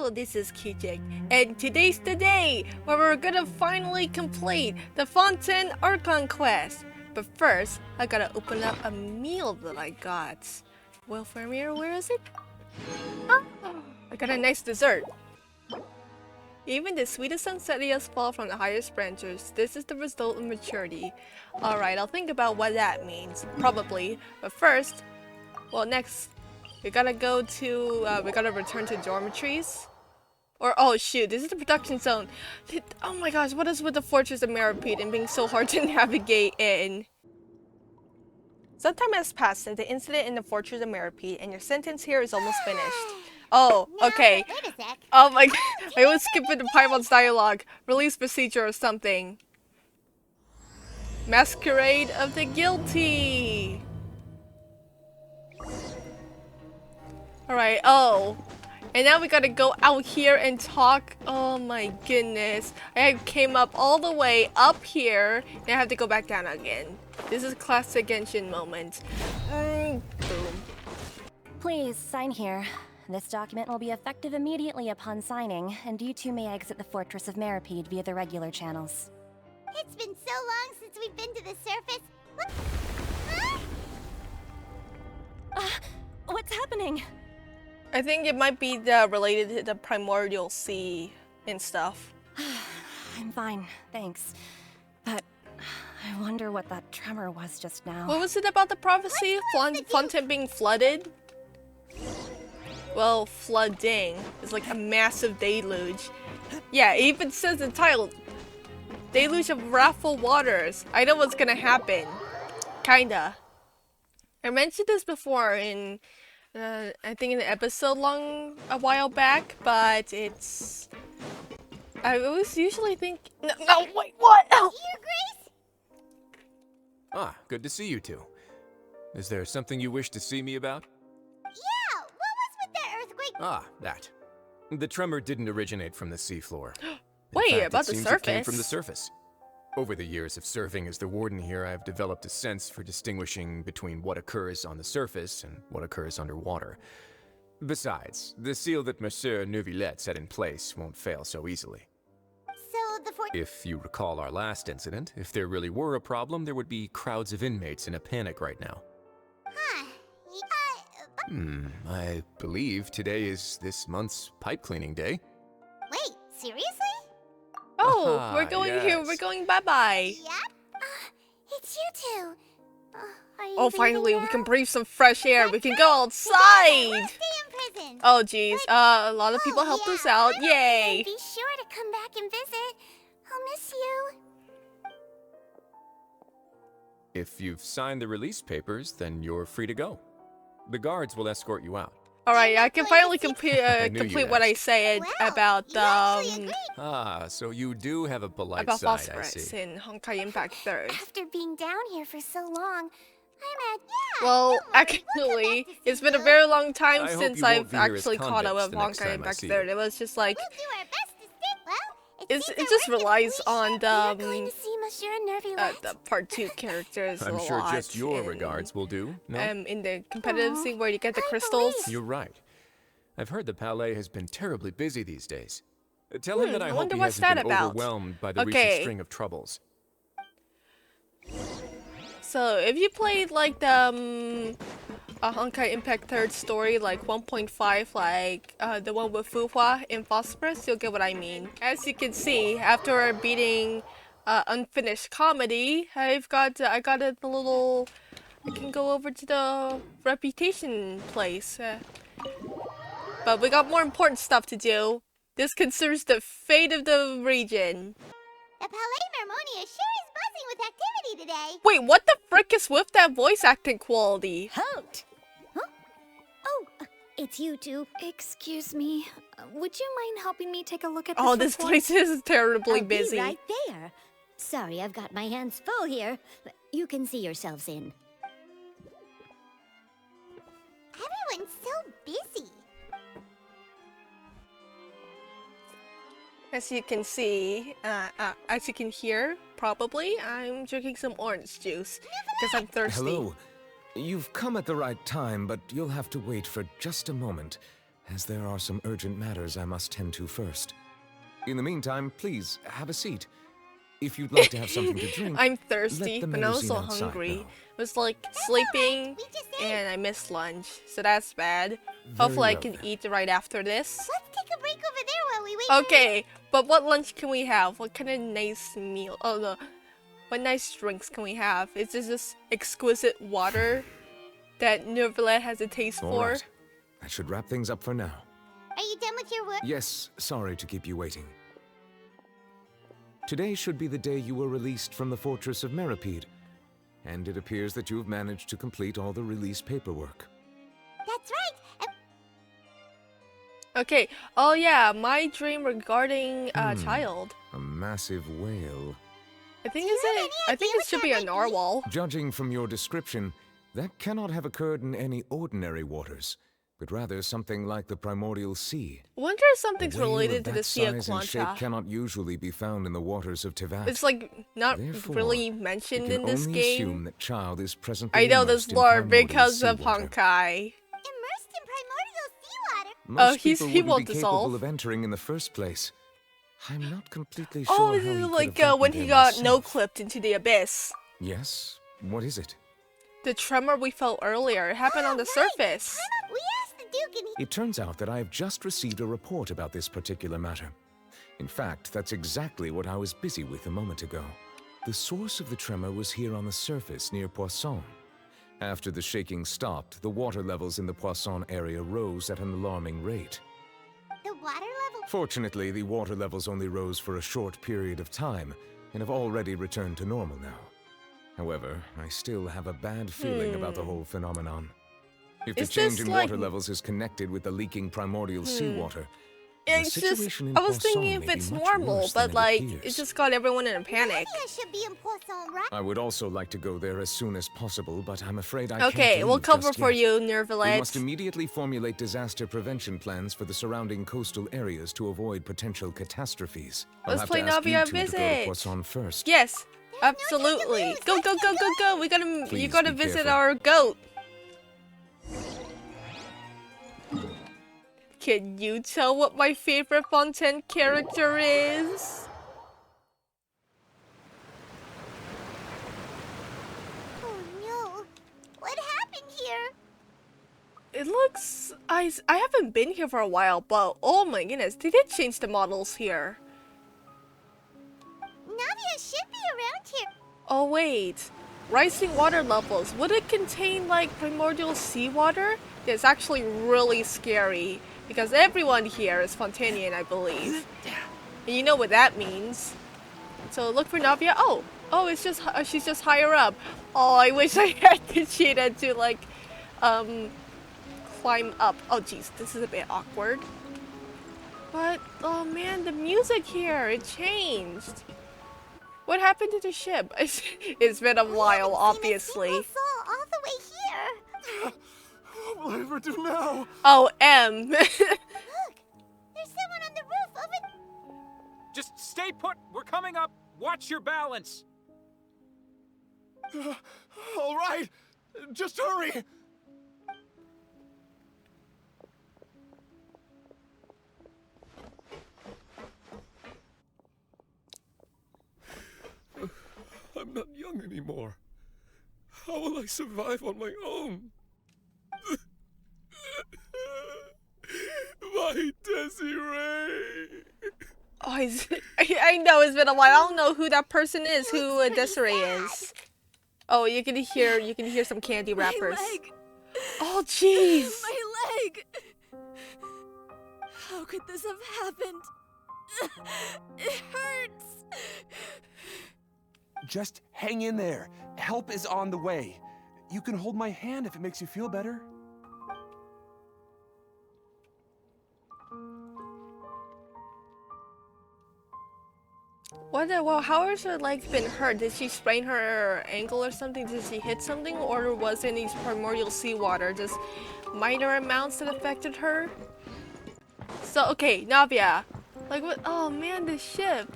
Hello, this is Kijik, and today's the day where we're gonna finally complete the Fontaine Archon Quest. But first, I gotta open up a meal that I got. Welfare meal, where is it? Oh, I got a nice dessert. Even the sweetest sunsettias fall from the highest branches. This is the result of maturity. Alright, I'll think about what that means. Probably. But first, well, next, we gotta go to, we gotta return to dormitories. Or, oh shoot, this is the production zone. Oh my gosh, what is with the Fortress of Meropide and being so hard to navigate in? Some time has passed since the incident in the Fortress of Meropide, and your sentence here is almost finished. Oh, okay. Oh my god, I was skipping the Paimon's dialogue. Release procedure or something. Masquerade of the guilty. Alright, oh. And now we gotta go out here and talk. Oh my goodness. I came up all the way up here, and I have to go back down again. This is classic Genshin moment. Boom. Please, sign here. This document will be effective immediately upon signing, and you two may exit the Fortress of Meropide via the regular channels. It's been so long since we've been to the surface. What? What's happening? I think it might be related to the primordial sea and stuff. I'm fine, thanks. But I wonder what that tremor was just now. What was it about the prophecy? Fontaine being flooded? Well, flooding is like a massive deluge. Yeah, it even says in the title, deluge of wrathful waters. I know what's gonna happen. Kinda. I mentioned this before in, I think in an episode a while back, but it's... I always usually think... No, wait, what? Oh. Your Grace? Ah, good to see you two. Is there something you wish to see me about? Yeah, what was with that earthquake? Ah, that. The tremor didn't originate from the seafloor. Wait, about the surface? surface? It came from the surface. Over the years of serving as the warden here, I've developed a sense for distinguishing between what occurs on the surface and what occurs underwater. Besides, the seal that Monsieur Neuvillette set in place won't fail so easily. So the fort... If you recall our last incident, if there really were a problem, there would be crowds of inmates in a panic right now. Huh. I believe today is this month's pipe cleaning day. Wait, seriously? Oh, we're going here. We're going bye-bye. Yep. It's you two. Are you Oh, finally, we now? can breathe some fresh air. We can go outside. We'll stay in prison. Oh, geez. A lot of people helped us out. Yay. Be sure to come back and visit. I'll miss you. If you've signed the release papers, then you're free to go. The guards will escort you out. Alright, I can finally complete you'd what I said Wow, about you actually agreed. Ah, so you do have a polite about side, I Phosphorus see. in Honkai Impact 3rd. After being down here for so long, I'm at... Yeah, Well, don't worry, we'll come actually, back to it's see been a you. very long time I hope since you won't I've be here as actually caught up with convicts the next Honkai time I Impact see 3rd. you. It was just like, We'll do our best to stay... Well, it it seems just our work relies is on completion. You're going to see Monsieur Neuvillette. the part 2 characters a I'm sure lot just your in, regards will do, no? in the competitive Aw, scene where you get the I crystals. believe- You're right. I've heard the Palais has been terribly busy these days. Tell him that I I hope wonder he what's hasn't that been about. overwhelmed by the Okay. recent string of troubles. So, if you played like the a Honkai Impact 3rd story, like 1.5, like the one with Fuhua in Phosphorus, you'll get what I mean. As you can see, after beating Unfinished Comedy, I got the little. I can go over to the reputation place. But we got more important stuff to do. This concerns the fate of the region. The Palais Mermonia sure is buzzing with activity today. Wait, what the frick is with that voice acting quality? Halt! Huh? Oh, it's you two. Excuse me. Would you mind helping me take a look at this Oh, this report? place is terribly I'll busy. Be right there. Sorry, I've got my hands full here. You can see yourselves in. Everyone's so busy. As you can see, as you can hear, probably, I'm drinking some orange juice because I'm thirsty. Hello. You've come at the right time, but you'll have to wait for just a moment. as there are some urgent matters I must tend to first. In the meantime, please, have a seat. If you'd like to have something to drink, I'm let thirsty, the but I'm also melusine outside hungry. know. I was like sleeping, We just ate. and I missed lunch, so that's bad. Very Hopefully I well can then. eat right after this. Let's take a break over there while we wait. for Okay, but what lunch can we have? What kind of nice meal? Oh no, what nice drinks can we have? Is this just exquisite water that Neuvillette has a taste All for? right. That should wrap things up for now. Are you done with your work? Yes, sorry to keep you waiting. Today should be the day you were released from the Fortress of Meropide, and it appears that you have managed to complete all the release paperwork. That's right. Okay. Oh yeah, my dream regarding child. A massive whale. I think Do you is have it. any I think idea it what should that be a might be? narwhal. Judging from your description, that cannot have occurred in any ordinary waters, but rather something like the primordial sea. I wonder if something's A whale related of to that the Sea of size and shape Quanta. cannot usually be found in the waters of Teyvat. It's like not Therefore, really we mentioned can in this only game. assume that child is presently I know immersed this in lore primordial because of seawater. Honkai. Immersed in primordial seawater. Most he's- people he wouldn't won't be dissolve. capable of entering in the first place. I'm not completely sure Oh, how this he is could like have gotten when there he got myself. no-clipped into the abyss. Yes? What is it? The tremor we felt earlier, it happened on the surface. We asked the Duke and he... It turns out that I have just received a report about this particular matter. In fact, that's exactly what I was busy with a moment ago. The source of the tremor was here on the surface near Poisson. After the shaking stopped, the water levels in the Poisson area rose at an alarming rate. The water level... Fortunately, the water levels only rose for a short period of time and have already returned to normal now. However, I still have a bad feeling about the whole phenomenon. If the Is change this in like- water levels is connected with the leaking primordial seawater, It's just, situation in I was Poisson thinking if may be it's much normal, worse but than it like, appears. it just got everyone in a panic. Navia should be in Poisson, right? I would also like to go there as soon as possible, but I'm afraid I can't Okay, we'll leave cover just for yet. you, We must Neuvillette. immediately formulate disaster prevention plans for the surrounding coastal areas to avoid potential catastrophes. I'll Let's have play to ask Navia you two to go to Visit. Poisson first. Yes, no time to absolutely. lose. Go, Let's go, get go, go, go. We gotta, you Please gotta be visit careful. our goat. Can you tell what my favorite Fontaine character is? Oh no. What happened here? It looks... I haven't been here for a while, but oh my goodness, they did change the models here. Navia should be around here. Oh wait, rising water levels. Would it contain like primordial seawater? It's actually really scary because everyone here is Fontainian, I believe. And you know what that means. So look for Navia. Oh, it's just she's just higher up. Oh, I wish I had the cheetah to like climb up. Oh geez, this is a bit awkward. But oh man, the music here, it changed. What happened to the ship? It's been a while, obviously. We haven't seen a single soul all the way here. What will I ever do now? Oh, M. Look, there's someone on the roof over. Just stay put. We're coming up. Watch your balance. All right. Just hurry. I'm not young anymore. How will I survive on my own? My Desiree. Oh, I know it's been a while. I don't know who that person is, who Desiree is. Oh, you can hear some candy wrappers. My leg! Oh, jeez. My leg! How could this have happened? It hurts! Just hang in there. Help is on the way. You can hold my hand if it makes you feel better. Well, how has her leg been hurt? Did she sprain her ankle or something? Did she hit something? Or was any primordial seawater just minor amounts that affected her? So, okay, Navia. Like, what? Oh man, the ship.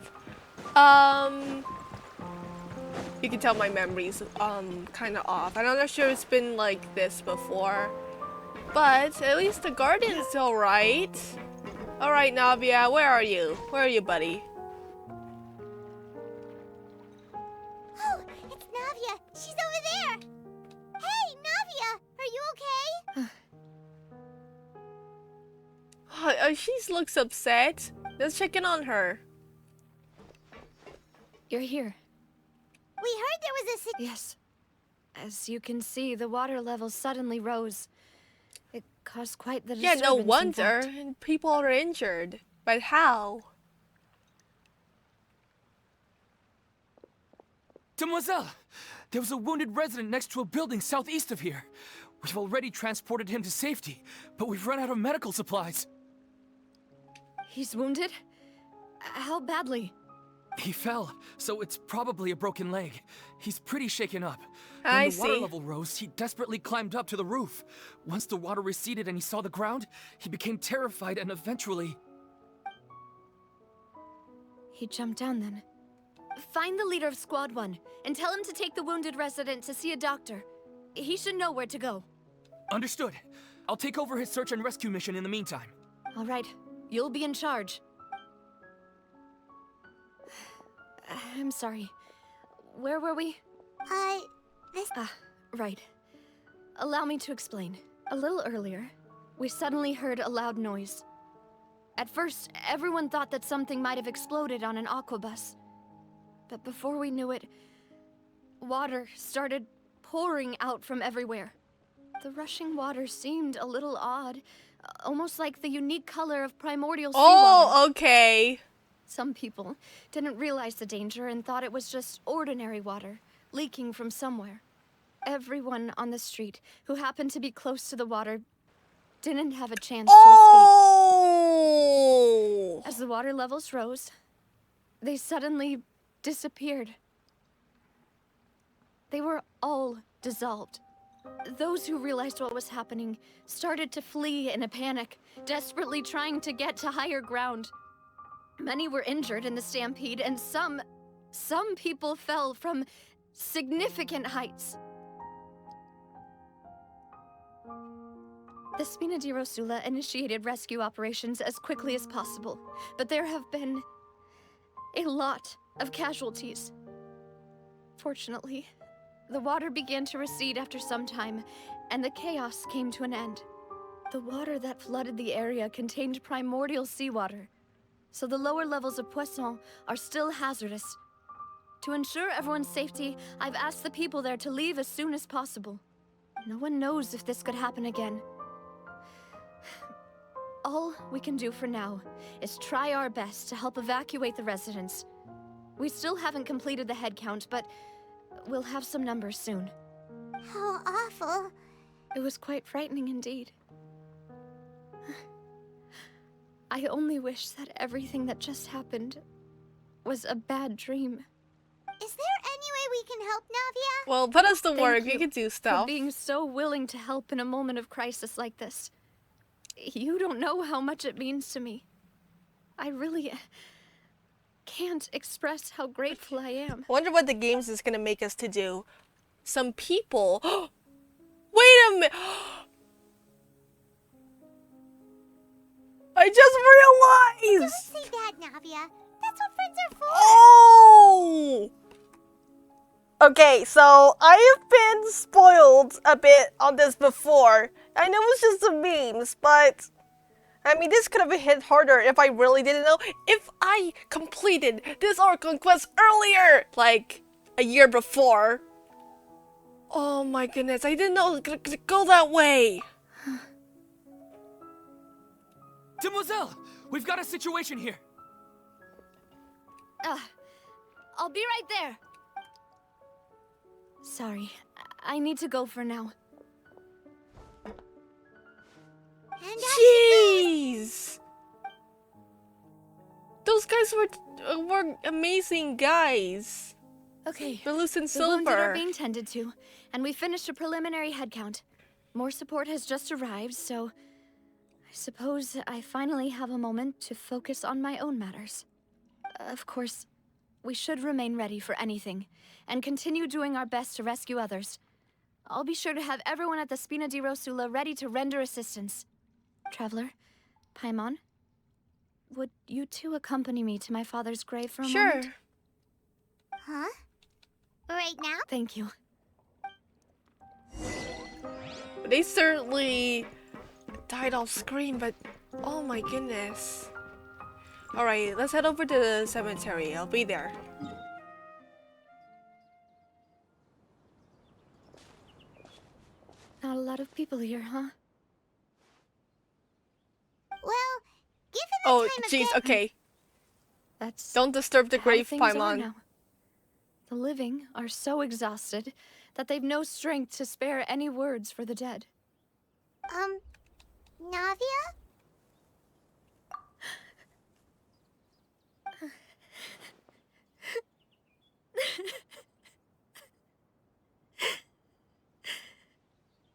You can tell my memory's kind of off. I'm not sure it's been like this before. But at least the guardian's alright. Alright, Navia, where are you? Where are you, buddy? Oh, it's Navia. She's over there. Hey, Navia, are you okay? She looks upset. Let's check in on her. You're here. We heard there was a Yes. As you can see, the water level suddenly rose. It caused quite the Yeah, disturbance. no in wonder. fact. People are injured. But how? Demoiselle! There was a wounded resident next to a building southeast of here. We've already transported him to safety, but we've run out of medical supplies. He's wounded? How badly? He fell, so it's probably a broken leg. He's pretty shaken up. I When the water see. level rose, he desperately climbed up to the roof. Once the water receded and he saw the ground, he became terrified and eventually... He jumped down then. Find the leader of Squad 1 and tell him to take the wounded resident to see a doctor. He should know where to go. Understood. I'll take over his search and rescue mission in the meantime. All right, you'll be in charge. I'm sorry. Where were we? this... Right. Allow me to explain. A little earlier, we suddenly heard a loud noise. At first, everyone thought that something might have exploded on an aquabus. But before we knew it, water started pouring out from everywhere. The rushing water seemed a little odd, almost like the unique color of primordial seawater. Oh, okay. Some people didn't realize the danger and thought it was just ordinary water, leaking from somewhere. Everyone on the street who happened to be close to the water didn't have a chance to Oh! escape. As the water levels rose, they suddenly disappeared. They were all dissolved. Those who realized what was happening started to flee in a panic, desperately trying to get to higher ground. Many were injured in the stampede, and some people fell from significant heights. The Spina di Rosula initiated rescue operations as quickly as possible, but there have been a lot of casualties. Fortunately, the water began to recede after some time, and the chaos came to an end. The water that flooded the area contained primordial seawater, so the lower levels of Poisson are still hazardous. To ensure everyone's safety, I've asked the people there to leave as soon as possible. No one knows if this could happen again. All we can do for now is try our best to help evacuate the residents. We still haven't completed the head count, but we'll have some numbers soon. How awful. It was quite frightening indeed. I only wish that everything that just happened was a bad dream. Is there any way we can help, Navia? Well, put us to Thank work. you You can do for stuff. being so willing to help in a moment of crisis like this. You don't know how much it means to me. I really can't express how grateful I am. I wonder what the games is gonna make us to do. Some people. Wait a minute. I just realized. Don't say that, Navia. That's what friends are for. Oh. Okay, so I have been spoiled a bit on this before. I know it's just the memes, but I mean, this could have hit harder if I really didn't know. If I completed this Archon Quest earlier, like a year before. Oh my goodness, I didn't know it was gonna go that way. Demoiselle, we've got a situation here. I'll be right there. Sorry, I need to go for now. And Jeez! Those guys were amazing guys. Okay, Translucent the wounded are silver. being tended to, and we finished a preliminary head count. More support has just arrived, so I suppose I finally have a moment to focus on my own matters. Of course, we should remain ready for anything, and continue doing our best to rescue others. I'll be sure to have everyone at the Spina di Rosula ready to render assistance. Traveler, Paimon, would you two accompany me to my father's grave for a moment? Sure. Huh? Right now? Thank you. They certainly died off screen, but oh my goodness. Alright, let's head over to the cemetery. I'll be there. Not a lot of people here, huh? Well, given the Oh, time of jeez, day... okay. That's Don't disturb the how grave, things are Paimon. now. The living are so exhausted that they've no strength to spare any words for the dead. Navia?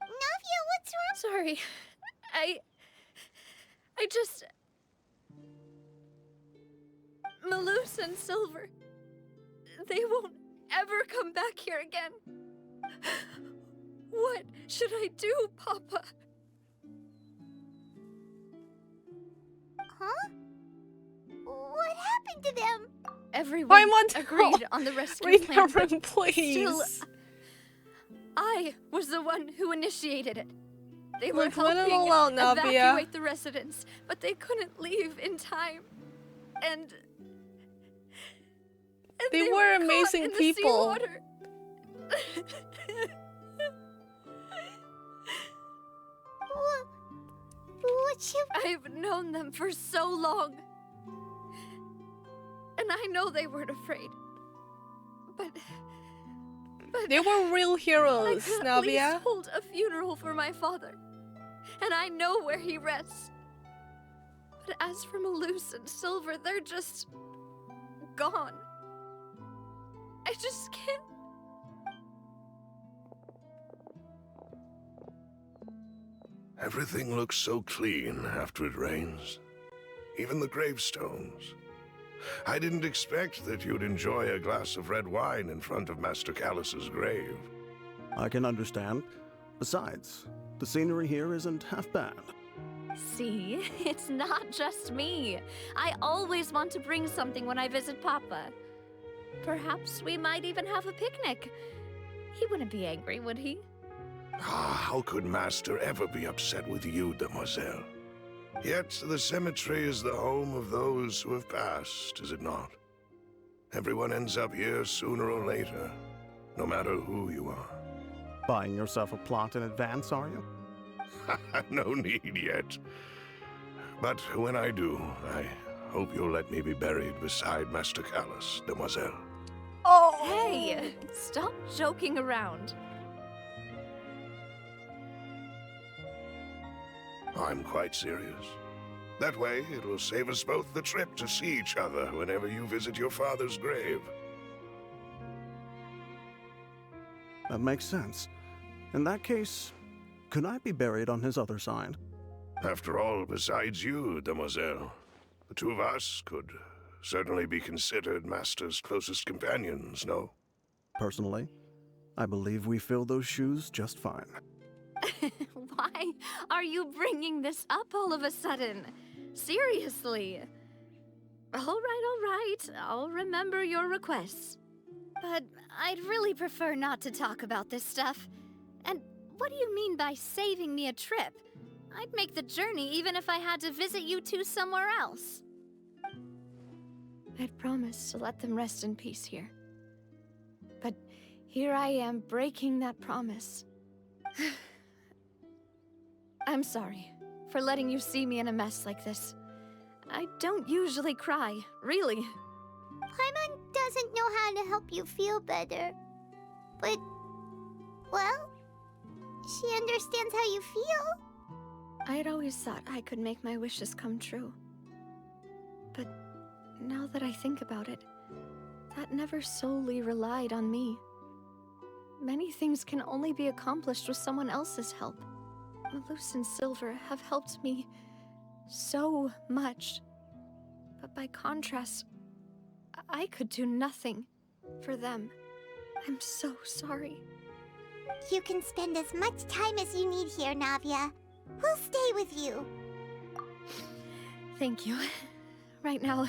Navia, what's wrong? Sorry. I just... Malus and Silver. They won't ever come back here again. What should I do, Papa? Huh? What happened to them? Everyone Paimon, agreed on the rescue leave plan, the but room, please. still, I was the one who initiated it. They were Look, let it helping all out, Navia. evacuate the residents, but they couldn't leave in time. And They were caught amazing in the people. seawater. What should... I've known them for so long. And I know they weren't afraid. But They were real I heroes, could at least Navia. hold a funeral for my father. And I know where he rests. But as for Malus and Silver, they're just... gone. I just can't... Everything looks so clean after it rains. Even the gravestones. I didn't expect that you'd enjoy a glass of red wine in front of Master Callus's grave. I can understand. Besides, the scenery here isn't half bad. See, it's not just me. I always want to bring something when I visit Papa. Perhaps we might even have a picnic. He wouldn't be angry, would he? Ah, how could Master ever be upset with you, demoiselle? Yet the cemetery is the home of those who have passed, is it not? Everyone ends up here sooner or later, no matter who you are. Buying yourself a plot in advance, are you? No need yet. But when I do, I hope you'll let me be buried beside Master Callus, demoiselle. Oh, Hey, stop joking around. I'm quite serious. That way, it will save us both the trip to see each other whenever you visit your father's grave. That makes sense. In that case, could I be buried on his other side? After all, besides you, demoiselle, the two of us could certainly be considered Master's closest companions, no? Personally, I believe we fill those shoes just fine. Why are you bringing this up all of a sudden? Seriously. All right. I'll remember your requests. But I'd really prefer not to talk about this stuff. And what do you mean by saving me a trip? I'd make the journey even if I had to visit you two somewhere else. I'd promised to let them rest in peace here. But here I am breaking that promise. I'm sorry for letting you see me in a mess like this. I don't usually cry, really. Paimon doesn't know how to help you feel better. But, well, she understands how you feel. I had always thought I could make my wishes come true. But now that I think about it, that never solely relied on me. Many things can only be accomplished with someone else's help. Malus and Silver have helped me so much. But by contrast, I could do nothing for them. I'm so sorry. You can spend as much time as you need here, Navia. We'll stay with you. Thank you. Right now,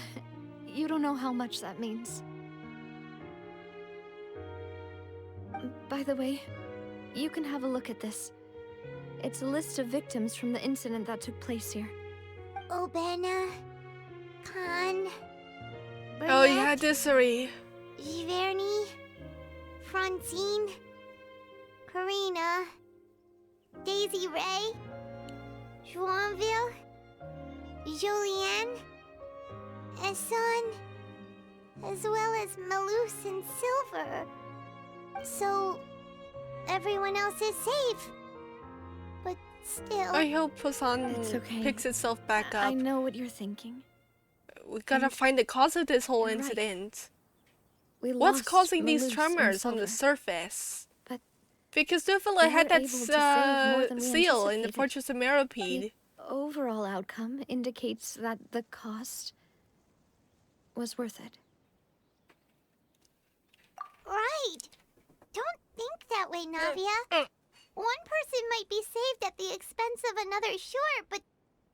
you don't know how much that means. By the way, you can have a look at this. It's a list of victims from the incident that took place here. Obena, Khan, Oh yeah, Burnett, Desiree. Giverny, Francine, Karina, Daisy Ray, Joinville, Julianne, Esson, as well as Malus and Silver. So, everyone else is safe. But still... I hope Poisson It's okay. picks itself back up. I know what you're thinking. We gotta And find the cause of this whole you're right. incident. We What's lost causing these Malus and tremors on the Silver, surface? but Because Neuvillette we had were that able to save more than we seal in the anticipated. Fortress of Meropide. The overall outcome indicates that the cost was worth it. Right. Don't think that way, Navia. One person might be saved at the expense of another, sure, but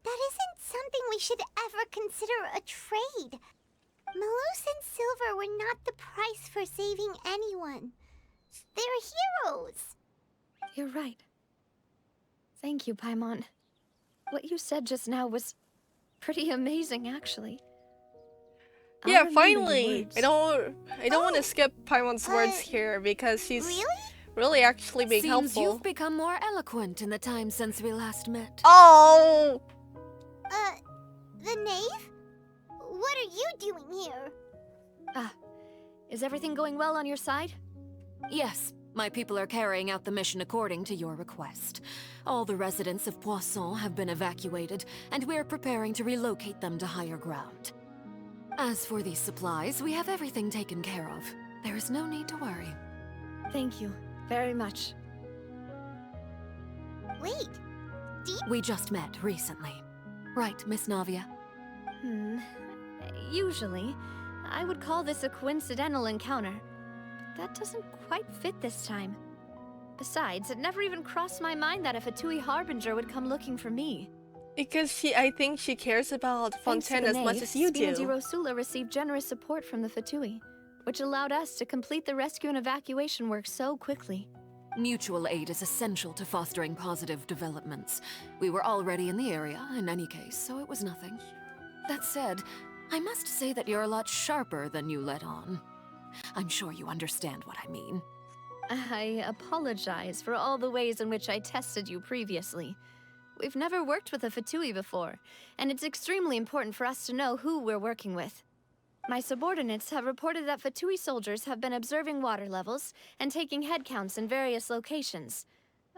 that isn't something we should ever consider a trade. Malus and Silver were not the price for saving anyone. They're heroes. You're right. Thank you, Paimon. What you said just now was pretty amazing, actually. I'll Yeah, remember your finally. words. I don't want to skip Paimon's words uh, here because she's Really? really actually being Seems helpful. you've become more eloquent in the time since we last met. Oh! The knave? What are you doing here? Is everything going well on your side? Yes, my people are carrying out the mission according to your request. All the residents of Poisson have been evacuated, and we're preparing to relocate them to higher ground. As for these supplies, we have everything taken care of. There is no need to worry. Thank you very much. Wait, We just met recently. Right, Miss Navia? Usually, I would call this a coincidental encounter. But that doesn't quite fit this time. Besides, it never even crossed my mind that a Fatui Harbinger would come looking for me. Because I think she cares about Thanks to Fontaine the as much knave, as you Spina di do. Rosula received generous support from the Fatui, which allowed us to complete the rescue and evacuation work so quickly. Mutual aid is essential to fostering positive developments. We were already in the area, in any case, so it was nothing. That said, I must say that you're a lot sharper than you let on. I'm sure you understand what I mean. I apologize for all the ways in which I tested you previously. We've never worked with a Fatui before, and it's extremely important for us to know who we're working with. My subordinates have reported that Fatui soldiers have been observing water levels and taking head counts in various locations.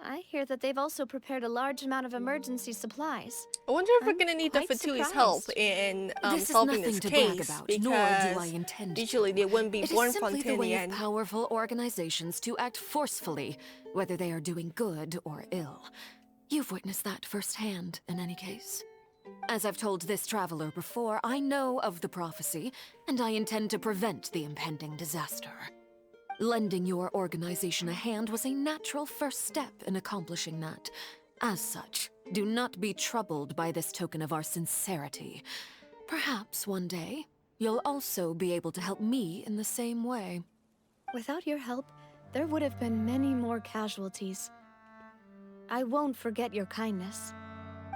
I hear that they've also prepared a large amount of emergency supplies. I wonder if we're I'm gonna need the quite Fatui's help surprised. in This is solving nothing this to brag case about, nor do because I intend usually to. they wouldn't be It born is simply the way Fontainian. of powerful organizations to act forcefully, whether they are doing good or ill. You've witnessed that firsthand, in any case. As I've told this traveler before, I know of the prophecy, and I intend to prevent the impending disaster. Lending your organization a hand was a natural first step in accomplishing that. As such, do not be troubled by this token of our sincerity. Perhaps one day, you'll also be able to help me in the same way. Without your help, there would have been many more casualties. I won't forget your kindness.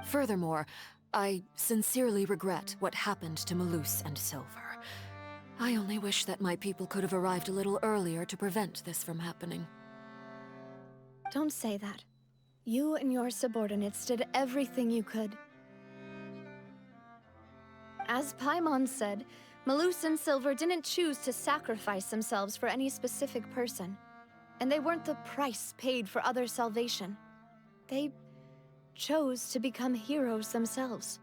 Furthermore, I sincerely regret what happened to Malus and Silver. I only wish that my people could have arrived a little earlier to prevent this from happening. Don't say that. You and your subordinates did everything you could. As Paimon said, Malus and Silver didn't choose to sacrifice themselves for any specific person. And they weren't the price paid for other salvation. They chose to become heroes themselves.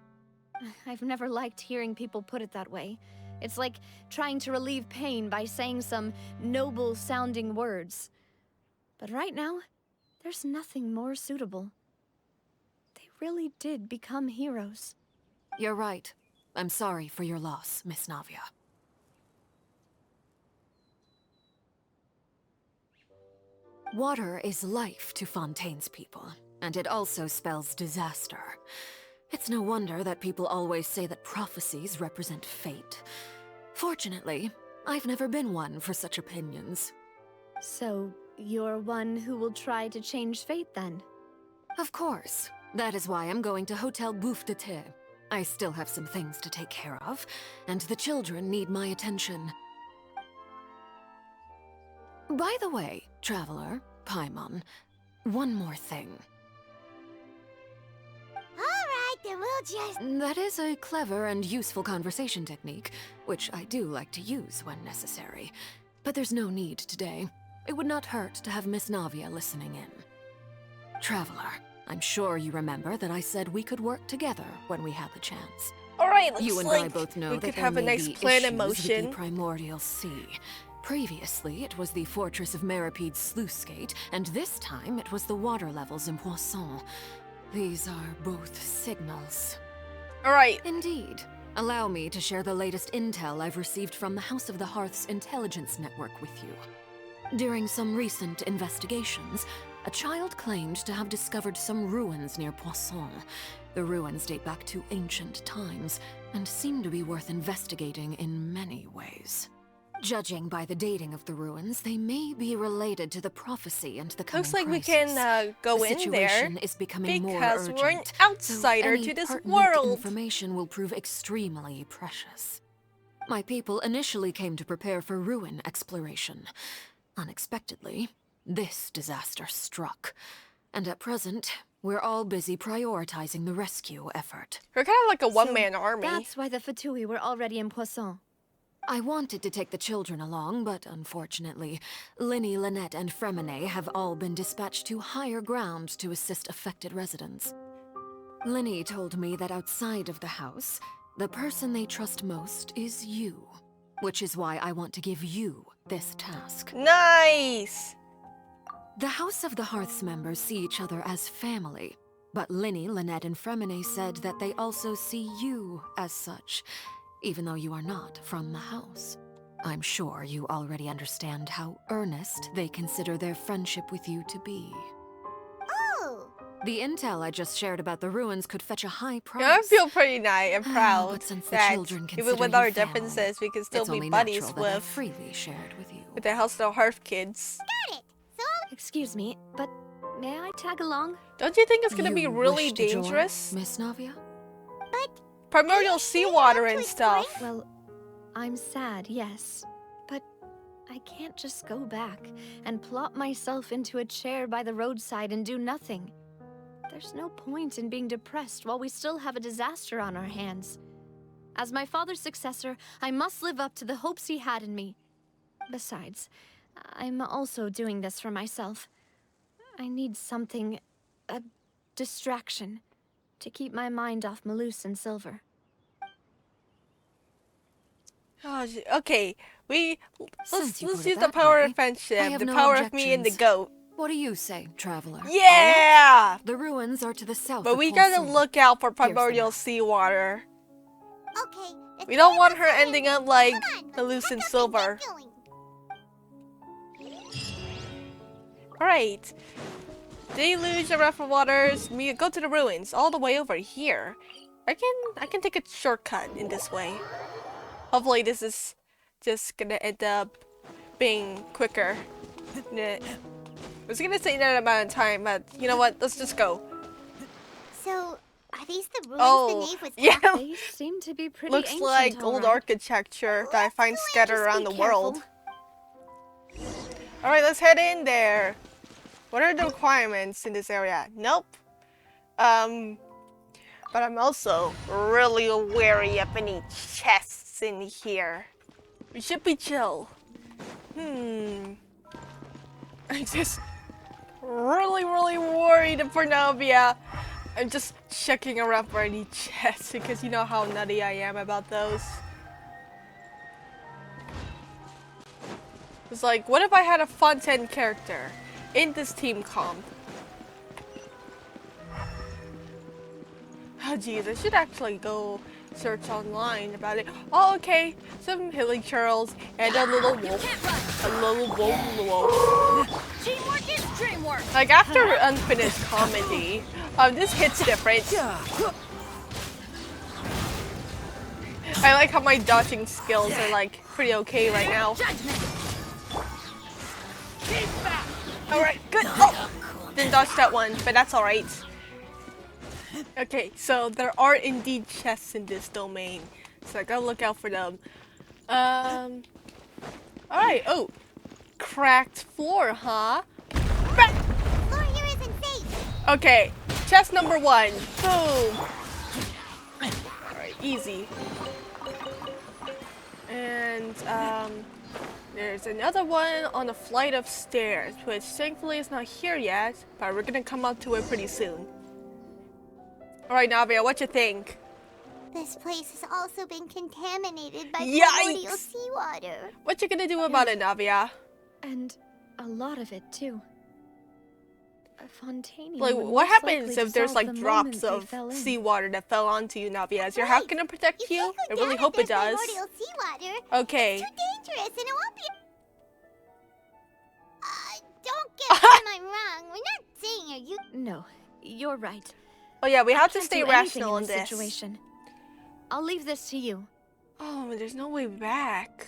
I've never liked hearing people put it that way. It's like trying to relieve pain by saying some noble-sounding words. But right now, there's nothing more suitable. They really did become heroes. You're right. I'm sorry for your loss, Miss Navia. Water is life to Fontaine's people, and it also spells disaster. It's no wonder that people always say that prophecies represent fate. Fortunately, I've never been one for such opinions. So, you're one who will try to change fate then? Of course. That is why I'm going to Hotel Bouffe de Thé. I still have some things to take care of, and the children need my attention. By the way, Traveler, Paimon, one more thing. Alright, then we'll just... That is a clever and useful conversation technique, which I do like to use when necessary. But there's no need today. It would not hurt to have Miss Navia listening in. Traveler, I'm sure you remember that I said we could work together when we had the chance. Alright, looks You and like I both know we that could there have a may nice be plan in issues with motion. the Primordial Sea. Previously, it was the Fortress of Meropide's sluice gate, and this time it was the water levels in Poisson. These are both signals. Alright. Indeed. Allow me to share the latest intel I've received from the House of the Hearth's intelligence network with you. During some recent investigations, a child claimed to have discovered some ruins near Poisson. The ruins date back to ancient times, and seem to be worth investigating in many ways. Judging by the dating of the ruins, they may be related to the prophecy and the coming Looks like we crisis. can go The in there situation is becoming more because we're an urgent, outsider so any to this pertinent world. information will prove extremely precious. My people initially came to prepare for ruin exploration. Unexpectedly, this disaster struck. And at present, we're all busy prioritizing the rescue effort. We're kind of like a one-man So army. That's why the Fatui were already in Poisson. I wanted to take the children along, but unfortunately, Linny, Lynette, and Fremine have all been dispatched to higher ground to assist affected residents. Linny told me that outside of the house, the person they trust most is you, which is why I want to give you this task. Nice! The House of the Hearth's members see each other as family, but Linny, Lynette, and Fremine said that they also see you as such, even though you are not from the house. I'm sure you already understand how earnest they consider their friendship with you to be. Oh! The intel I just shared about the ruins could fetch a high price. Yeah, I feel pretty nice and proud But since the that children even consider with you our family, differences, we can still it's be only buddies natural that I with freely shared with you. the House of the Hearth kids. Got it! So, Excuse me, but may I tag along? Don't you think it's gonna be You really wish to join, dangerous? Miss Navia? but... Primordial seawater and stuff. Well, I'm sad, yes. But I can't just go back and plop myself into a chair by the roadside and do nothing. There's no point in being depressed while we still have a disaster on our hands. As my father's successor, I must live up to the hopes he had in me. Besides, I'm also doing this for myself. I need something, a distraction, to keep my mind off Malus and Silver. Oh, okay, Since let's you put use it the that power way, of I friendship, have the no power of me and the objections. goat. What do you say, traveler? Yeah! The ruins are to the south But of we gotta Poisson. look out for the primordial map. seawater. Okay, the We don't three want of her us are in. ending up like Come on, the let's Luce pack and up and Silver. get going. Alright. Deluge of rough waters. Me go to the ruins. All the way over here. I can take a shortcut in this way. Hopefully this is just gonna end up being quicker. Nah. I was gonna say that amount of time, but you know what? Let's just go. So, are these the ruins Oh, the Nave was yeah. They seem to be pretty Looks ancient, like all old right. architecture that I find Let's go and scattered just around be the world. careful. Alright, let's head in there. What are the requirements in this area? Nope. But I'm also really wary of any chests in here. We should be chill. I'm just really worried for Navia. I'm just checking around for any chests because you know how nutty I am about those. It's like, what if I had a Fontaine character in this team comp? Oh jeez, I should actually go search online about it. Oh, okay. Some hilly churls and a little wolf. A little wolf. Teamwork is Like after unfinished comedy, this hits different. I like how my dodging skills are like pretty okay right now. Alright, good. Oh! Didn't dodge that one, but that's alright. Okay, so there are indeed chests in this domain. So I gotta look out for them. Alright, oh. Cracked floor, huh? Floor here isn't safe. Okay, chest number 1. Boom. Alright, easy. And, there's another one on a flight of stairs, which thankfully is not here yet, but we're gonna come up to it pretty soon. Alright, Navia, what you think? This place has also been contaminated by Yikes! primordial seawater. What you gonna do about it, Navia? And a lot of it, too. Fontaine. Like, what happens if there's like drops of seawater that fell onto you, Navia? Is your hat gonna protect you? I really hope it does. Primordial seawater. Okay. It's too dangerous and it won't be... don't get me wrong. We're not saying you... No, you're right. Oh yeah, we have to Can't stay do anything rational in this this. situation. I'll leave this to you. Oh, there's no way back.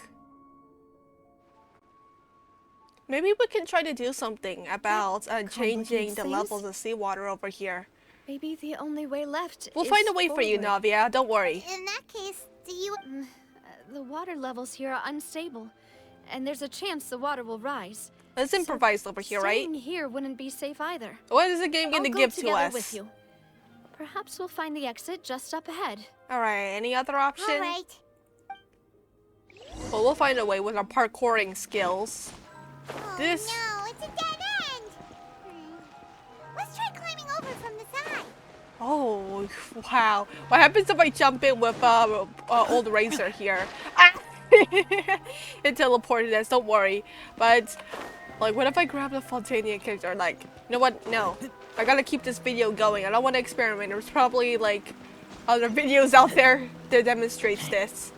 Maybe we can try to do something about changing the levels of seawater over here. Maybe the only way left We'll is find a way for you, forward. Navia. Don't worry. In that case, do you... The water levels here are unstable, and there's a chance the water will rise. Let's improvise over here, right? Staying here wouldn't be safe either. What is the game gonna I'll go give to together us? with you. Perhaps we'll find the exit just up ahead. Alright, any other option? Alright. Well, we'll find a way with our parkouring skills. Oh, This... no, it's a dead end. Let's try climbing over from the side. Oh, wow. What happens if I jump in with old Razor here? Ah! It teleported us, don't worry. But, like, what if I grab the Fontaine character? Like, you know what? No. I gotta keep this video going. I don't want to experiment. There's probably, like, other videos out there that demonstrates this.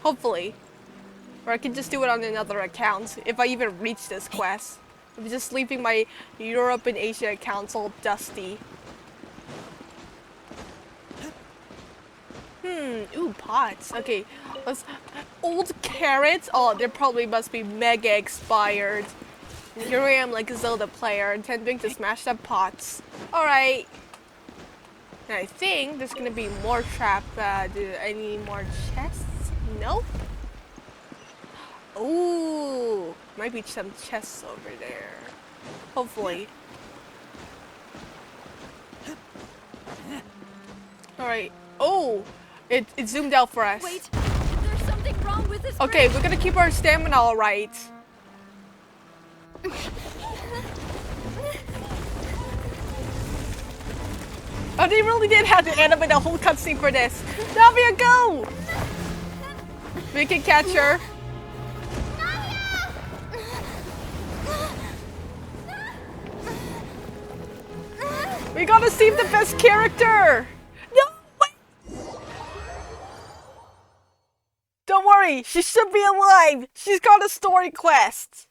Hopefully. Or I can just do it on another account, if I even reach this quest. I'm just leaving my Europe and Asia accounts all dusty. Ooh, pots. Okay, let's... Old carrots? Oh, they probably must be mega expired. And here I am like a Zelda player, attempting to smash up pots. Alright. And I think there's gonna be more trap, do I need more chests? Nope. Ooh, might be some chests over there. Hopefully. Alright. Oh, it zoomed out for us. Wait, there's something wrong with this. Okay, we're gonna keep our stamina all right. Oh, they really did have to animate a whole cutscene for this. Navia, go! We can catch her. We gotta save the best character! No, wait! Don't worry, she should be alive! She's got a story quest!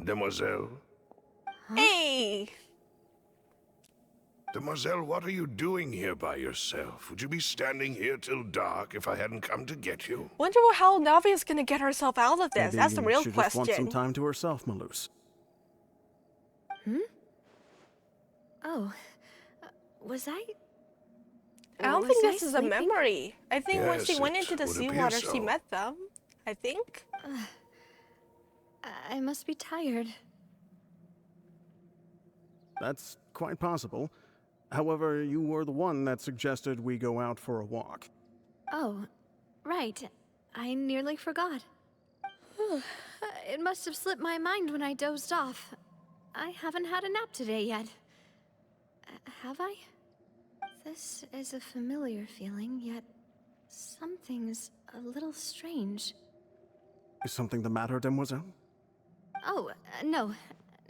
Demoiselle? Hey! Demoiselle, what are you doing here by yourself? Would you be standing here till dark if I hadn't come to get you? Wonder how Navia's gonna get herself out of this. Maybe That's the real she question. just wants some time to herself, Malus. Oh, was I? I don't was think I this is a sleeping? memory. I think when she Yes, went it into the would appear seawater, she so. met them. I think. I must be tired. That's quite possible. However, you were the one that suggested we go out for a walk. Oh, right. I nearly forgot. It must have slipped my mind when I dozed off. I haven't had a nap today yet. Have I? This is a familiar feeling, yet something's a little strange. Is something the matter, Demoiselle? Oh, no.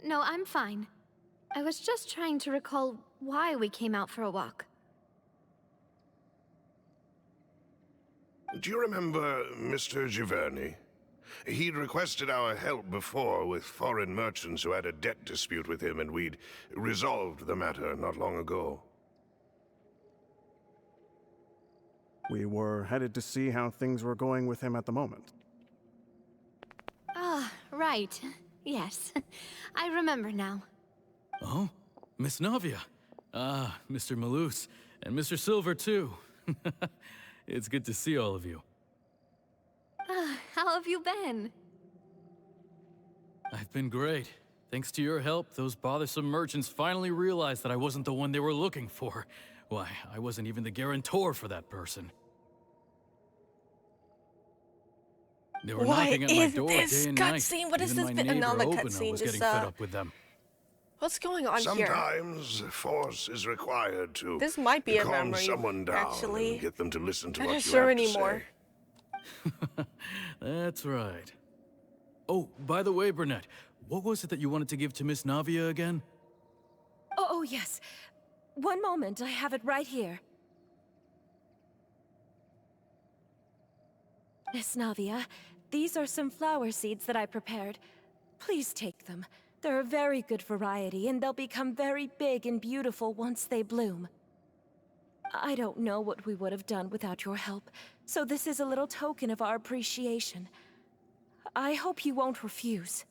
No, I'm fine. I was just trying to recall why we came out for a walk. Do you remember Mr. Giverny? He'd requested our help before with foreign merchants who had a debt dispute with him, and we'd resolved the matter not long ago. We were headed to see how things were going with him at the moment. Ah, right. Yes. I remember now. Oh, Miss Navia. Ah, Mr. Malus. And Mr. Silver, too. It's good to see all of you. How have you been? I've been great. Thanks to your help, those bothersome merchants finally realized that I wasn't the one they were looking for. Why, I wasn't even the guarantor for that person. They were knocking at my door day and night. Cutscene? What is Even this my bit? neighbor Another Obina cutscene. was Just getting fed up with them. what's going on here? Sometimes force is required to This might be a calm memory, someone down actually. and get them to listen to I'm what not you sure have to anymore. say. That's right. Oh, by the way, Burnett, what was it that you wanted to give to Miss Navia again? Oh, yes. One moment, I have it right here. Miss Navia, these are some flower seeds that I prepared. Please take them. They're a very good variety, and they'll become very big and beautiful once they bloom. I don't know what we would have done without your help, so this is a little token of our appreciation. I hope you won't refuse.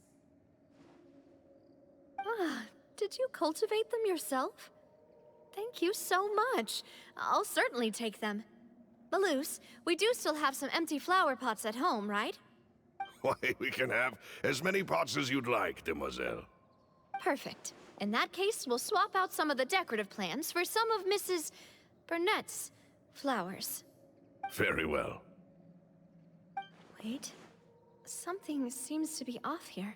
Ah, did you cultivate them yourself? Thank you so much. I'll certainly take them. Malus, we do still have some empty flower pots at home, right? Why, we can have as many pots as you'd like, demoiselle. Perfect. In that case, we'll swap out some of the decorative plants for some of Mrs. Burnett's flowers. Very well. Wait. Something seems to be off here.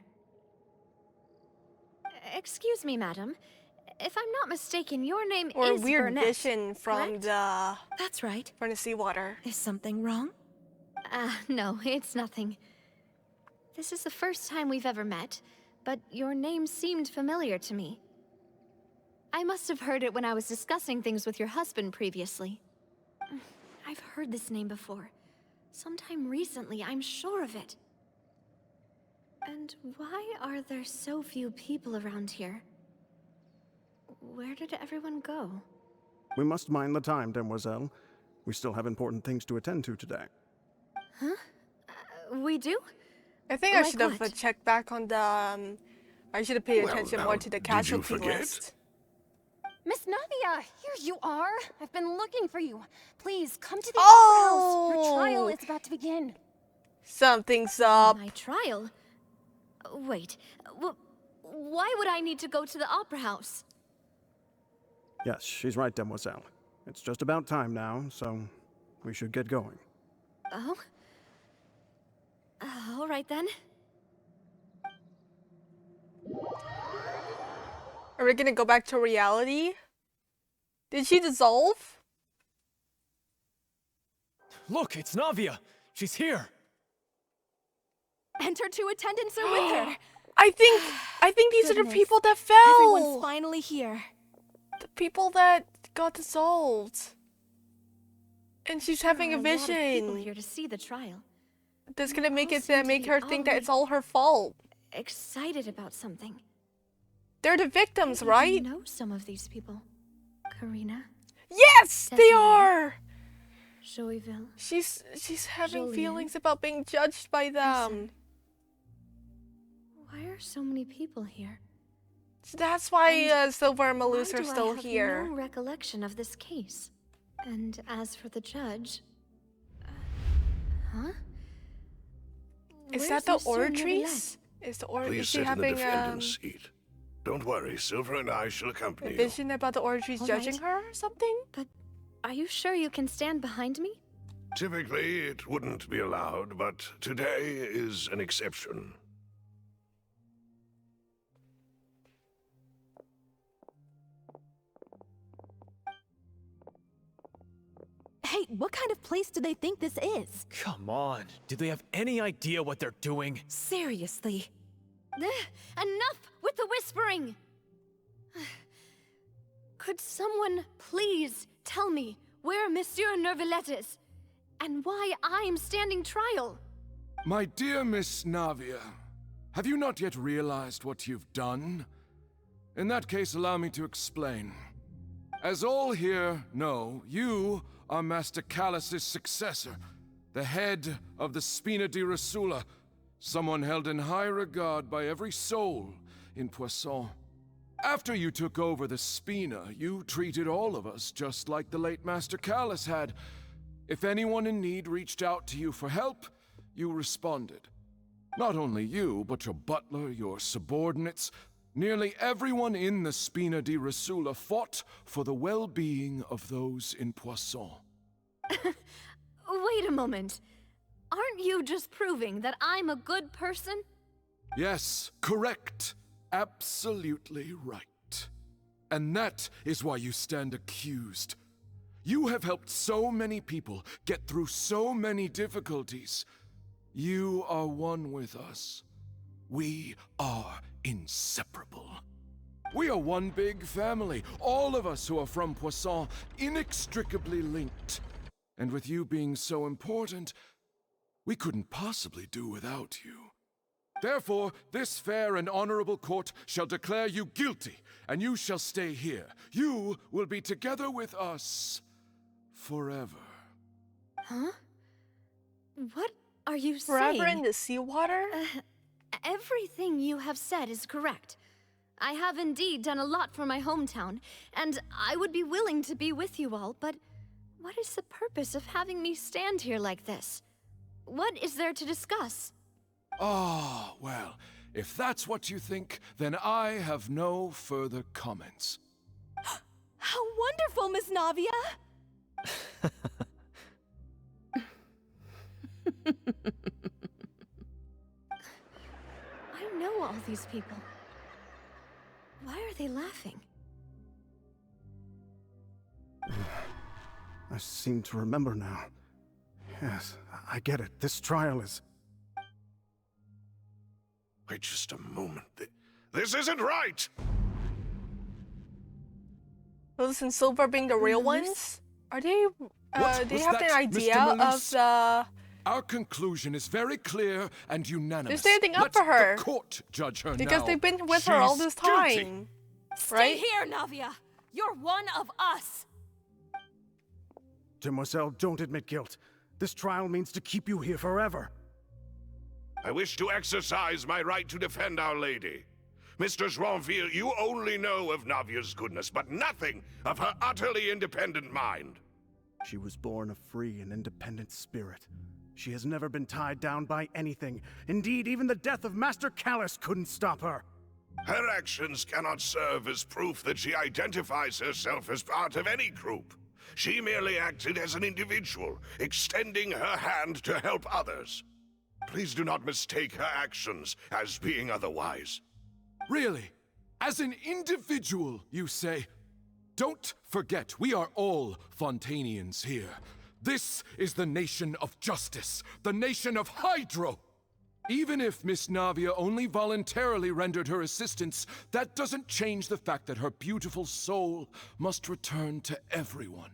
Excuse me, madam. If I'm not mistaken, your name Or a is weird Burnett, vision from correct? That's right. the seawater. Is something wrong? No, it's nothing. This is the first time we've ever met, but your name seemed familiar to me. I must have heard it when I was discussing things with your husband previously. I've heard this name before. Sometime recently, I'm sure of it. And why are there so few people around here? Where did everyone go? We must mind the time, demoiselle. We still have important things to attend to today. Huh? We do? I think I Like should have what? checked back on the. I should have paid Well, attention now, more to the did you casualty forget? list. Miss Navia, here you are. I've been looking for you. Please come to the Oh! opera house. Your trial is about to begin. Something's up. My trial? Wait, why would I need to go to the opera house? Yes, she's right, demoiselle. It's just about time now, so we should get going. Oh? All right then. Are we gonna go back to reality? Did she dissolve? Look, it's Navia! She's here! And her two attendants are with her. I think these are the Goodness. people that Everyone's fell. finally here. The people that got dissolved. And she's having a There are lot of people vision. here to see the trial. That's gonna make all it seem to make be her think that oddly it's all her fault. Excited about something. They're the victims, I right? know some of these people. Karina, Yes, they Definitely. are. Joyville. She's having Jolene. feelings about being judged by them. Why are so many people here? So that's why And Silver and Why Malus do are still I have here. no recollection of this case? And as for the judge, huh? Is Where's that the Monsieur Ortries? Is the is Please she sit in the having defendant's seat. Don't worry, Silver and I shall a accompany you. vision about the Ortries All judging right. her or something? But are you sure you can stand behind me? Typically, it wouldn't be allowed, but today is an exception. Hey, what kind of place do they think this is? Come on, do they have any idea what they're doing? Seriously. Enough with the whispering! Could someone please tell me where Monsieur Neuvillette is? And why I'm standing trial? My dear Miss Navia, have you not yet realized what you've done? In that case, allow me to explain. As all here know, you are Master Callus's successor, the head of the Spina di Rosula, someone held in high regard by every soul in Poisson. After you took over the Spina, you treated all of us just like the late Master Callus had. If anyone in need reached out to you for help, you responded. Not only you, but your butler, your subordinates, nearly everyone in the Spina di Rosula fought for the well-being of those in Poisson. Wait a moment. Aren't you just proving that I'm a good person? Yes, correct. Absolutely right. And that is why you stand accused. You have helped so many people get through so many difficulties. You are one with us. We are inseparable. We are one big family, all of us who are from Poisson, inextricably linked. And with you being so important, we couldn't possibly do without you. Therefore, this fair and honorable court shall declare you guilty, and you shall stay here. You will be together with us forever. Huh? What are you Forever saying? in the seawater? Everything you have said is correct. I have indeed done a lot for my hometown, and I would be willing to be with you all, but what is the purpose of having me stand here like this? What is there to discuss? Ah, well, if that's what you think, then I have no further comments. How wonderful, Miss Navia! I know all these people. Why are they laughing? I seem to remember now. Yes, I get it. This trial is... Wait just a moment. This isn't right! Rose and Silver being the real ones? Are they... What they was have that, an idea Mr. of Malouse? the... Our conclusion is very clear and unanimous. They're standing up Let for her. the court judge her Because now. they've been with her all She's this guilty. time. Stay Right? here, Navia! You're one of us! Demoiselle, don't admit guilt. This trial means to keep you here forever. I wish to exercise my right to defend Our Lady. Mr. Joinville, you only know of Navia's goodness, but nothing of her utterly independent mind. She was born a free and independent spirit. She has never been tied down by anything. Indeed, even the death of Master Callus couldn't stop her. Her actions cannot serve as proof that she identifies herself as part of any group. She merely acted as an individual, extending her hand to help others. Please do not mistake her actions as being otherwise. Really? As an individual, you say? Don't forget, we are all Fontainians here. This is the nation of justice, the nation of Hydro. Even if Miss Navia only voluntarily rendered her assistance, that doesn't change the fact that her beautiful soul must return to everyone.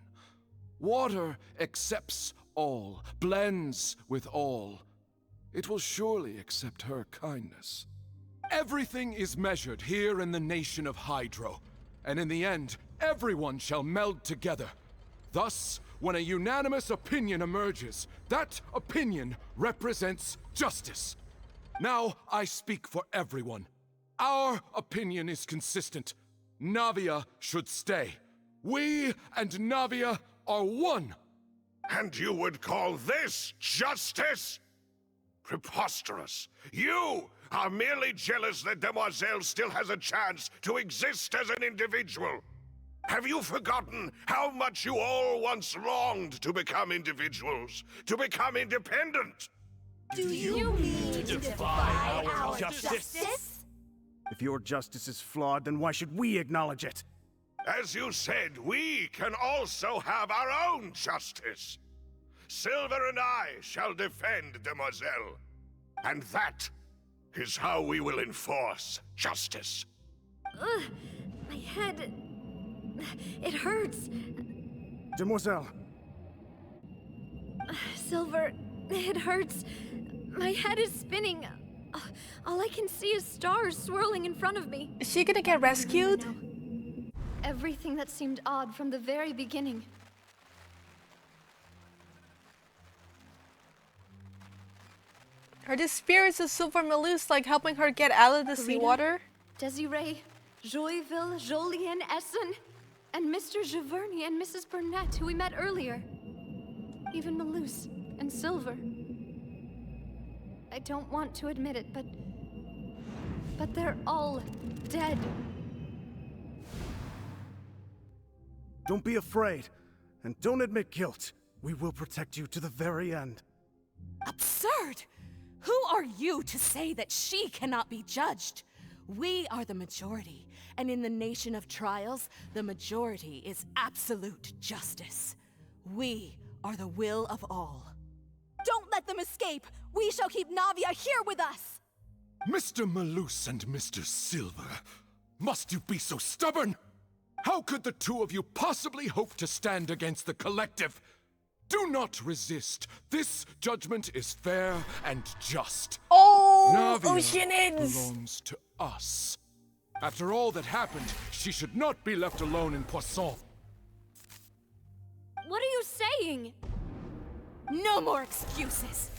Water accepts all, blends with all. It will surely accept her kindness. Everything is measured here in the nation of Hydro, and in the end, everyone shall meld together. Thus, when a unanimous opinion emerges, that opinion represents justice. Now, I speak for everyone. Our opinion is consistent. Navia should stay. We and Navia are one. And you would call this justice? Preposterous. You are merely jealous that Demoiselle still has a chance to exist as an individual. Have you forgotten how much you all once longed to become individuals, to become independent? Do you mean to defy our justice? If your justice is flawed, then why should we acknowledge it? As you said, we can also have our own justice. Silver and I shall defend Demoiselle. And that is how we will enforce justice. My head... it hurts. Demoiselle. Silver, it hurts. My head is spinning. All I can see is stars swirling in front of me. Is she gonna get rescued? No. Everything that seemed odd from the very beginning. Are the spirits of Silver Malus like helping her get out of the seawater? Desiree, Joyville, Jolien, Essen, and Mr. Giverny and Mrs. Burnett, who we met earlier. Even Malus and Silver. I don't want to admit it, but they're all dead. Don't be afraid, and don't admit guilt. We will protect you to the very end. Absurd! Who are you to say that she cannot be judged? We are the majority, and in the nation of trials, the majority is absolute justice. We are the will of all. Don't let them escape! We shall keep Navia here with us! Mr. Malus and Mr. Silver, must you be so stubborn? How could the two of you possibly hope to stand against the collective? Do not resist. This judgment is fair and just. Oh, Navia Oceanids! belongs to us. After all that happened, she should not be left alone in Poisson. What are you saying? No more excuses!